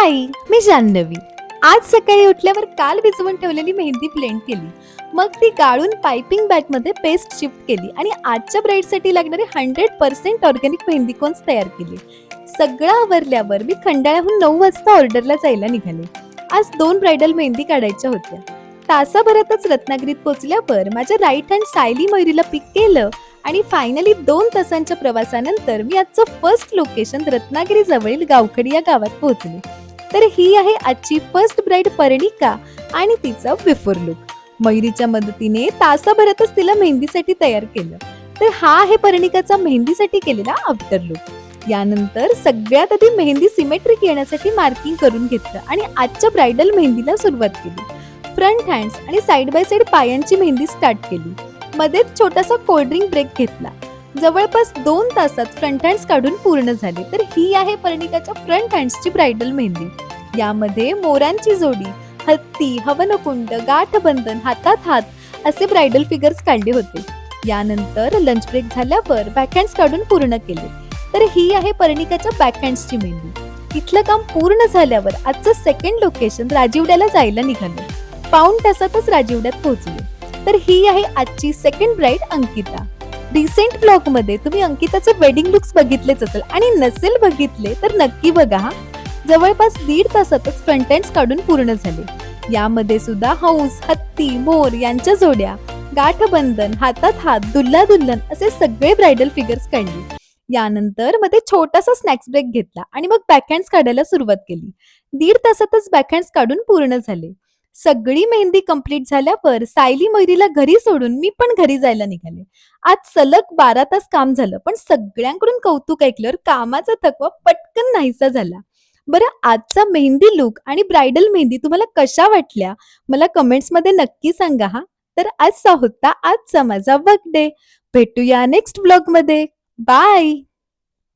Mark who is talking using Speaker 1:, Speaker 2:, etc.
Speaker 1: हाय, मी जान्हवी. आज सकाळी उठल्यावर काल भिजवून ठेवलेली मेहंदी ब्लेंड केली. मग ती गाळून पायपिंग बॅगमध्ये पेस्ट शिफ्ट केली आणि आजच्या ब्राईडसाठी लागणारे 100% ऑर्गॅनिक मेहंदी कोन्स तयार केले. सगळं आवरल्यावर मी खंडाळ्याहून 9 वाजता ऑर्डरला जायला निघाले. आज 2 ब्रायडल मेहंदी काढायच्या होत्या. तासाभरातच रत्नागिरीत पोहोचल्यावर माझ्या राईट हँड सायली मयुरीला पिक केलं आणि फायनली 2 तासांच्या प्रवासानंतर मी आजचं फर्स्ट लोकेशन रत्नागिरी जवळील गावखडी या गावात पोहोचले. तर ही आहे आजची फर्स्ट ब्राईड पर्णिका आणि तिचा बिफोर लुक. मयुरीच्या मदतीने तासाभरातच तिला मेहंदीसाठी तयार केलं. तर हा आहे पर्णिकाचा मेहंदीसाठी केलेला आफ्टर लुक. यानंतर सगळ्यात आधी मेहंदी सिमेट्रिक येण्यासाठी मार्किंग करून घेतलं आणि आजच्या ब्रायडल मेहंदीला सुरुवात केली. फ्रंट हँड्स आणि साइड बाय साइड पायांची मेहंदी स्टार्ट केली. मध्येच छोटासा कोल्ड्रिंक ब्रेक घेतला. जवळपास 2 तासात फ्रंट हँड्स काढून पूर्ण झाले. तर ही आहे पर्णिकाच्या फ्रंट हँड्सची ब्रायडल मेहंदी. यामध्ये मोरांची जोडी, हत्ती, हवनकुंड, गाठबंधन, हातात हात असे ब्रायडल फिगर्स काढले होते. यानंतर लंच ब्रेक झाल्यावर बॅकहँड्स काढून पूर्ण केले. तर ही आहे पर्णिकाच्या बॅकहँड्सची मेहंदी. इथलं काम पूर्ण झाल्यावर आजचं सेकंड लोकेशन राजिवड्याला जायला निघालो. पाऊण तासातच राजिवड्यात पोहोचले. तर ही आहे आजची second bride Ankita. Recent blog मध्ये तुम्ही अंकिताचे वेडिंग लुक्स बघितलेच असेल आणि नसेल बघितले तर नक्की बघा हा. जवळपास 1.5 तासातच फ्रंट एंड्स काढून पूर्ण झाले. यामध्ये सुद्धा हंस, हत्ती, मोर यांच्या जोड्या, गाठबंधन, हातात हात, दुल्हा दुल्हन असे सगळे ब्रायडल फिगर्स काढले. यानंतर मध्ये छोटासा स्नॅक्स ब्रेक घेतला आणि मग बॅकहँड्स काढायला सुरुवात केली. 1.5 तासातच बॅकहँड्स काढून पूर्ण झाले. सगळी मेहंदी कंप्लीट झाल्यावर सायली मयुरीला घरी सोडून मी पण घरी जायला निघाले. आज सलग 12 तास काम झालं, पण सगळ्यांकडून कौतुक ऐकल्यावर कामाचा थकवा पटकन नाहीसा झाला. बरं, आजचा मेहंदी लुक आणि ब्रायडल मेहंदी तुम्हाला कशा वाटल्या मला कमेंट्स मध्ये नक्की सांगा हा. तर आजचा होता आजचा माझा वर्क डे. भेटूया नेक्स्ट ब्लॉग मध्ये. बाय.